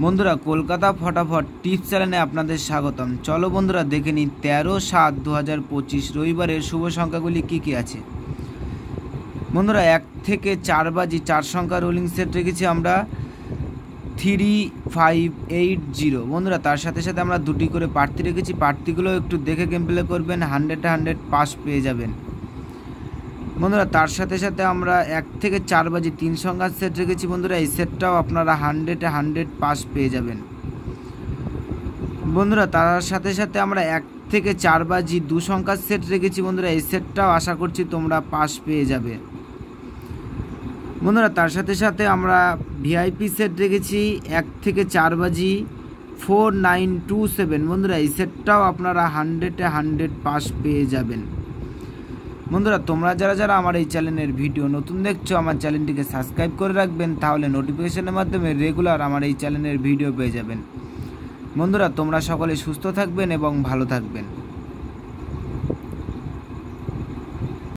বন্ধুরা কলকাতা ফটাফট টিপস চ্যানেলে আপনাদের স্বাগতম। চলো বন্ধুরা দেখে নিই 13/7/2025 রবিবারের শুভ সংখ্যাগুলি কী কী আছে। বন্ধুরা 1 থেকে 4 বাজি 4 সংখ্যা রোলিং সেট রেখেছি আমরা 3580। বন্ধুরা তার সাথে সাথে আমরা দুটি করে প্রার্থী রেখেছি, প্রার্থীগুলো একটু দেখে গেম প্লে করবেন, 100 পাস পেয়ে যাবেন। বন্ধুরা তার সাথে সাথে আমরা 1 থেকে 4 বাজি 3 সংখ্যার সেট রেখেছি। বন্ধুরা এই সেটটাও আপনারা 100 পাস পেয়ে যাবেন। বন্ধুরা তার সাথে সাথে আমরা 1 থেকে 4 বাজি 2 সংখ্যার সেট রেখেছি। বন্ধুরা এই সেটটাও আশা করছি তোমরা পাস পেয়ে যাবে। বন্ধুরা তার সাথে সাথে আমরা ভিআইপি সেট রেখেছি 1 থেকে 4 বাজি 4927। বন্ধুরা এই সেটটাও আপনারা 100 পাস পেয়ে যাবেন। বন্ধুরা তোমরা যারা আমার এই চ্যানেলের ভিডিও নতুন দেখছো, আমার চ্যানেলটিকে সাবস্ক্রাইব করে রাখবেন, তাহলে নোটিফিকেশনের মাধ্যমে রেগুলার আমার এই চ্যানেলের ভিডিও পেয়ে যাবেন। বন্ধুরা তোমরা সকলে সুস্থ থাকবেন এবং ভালো থাকবেন।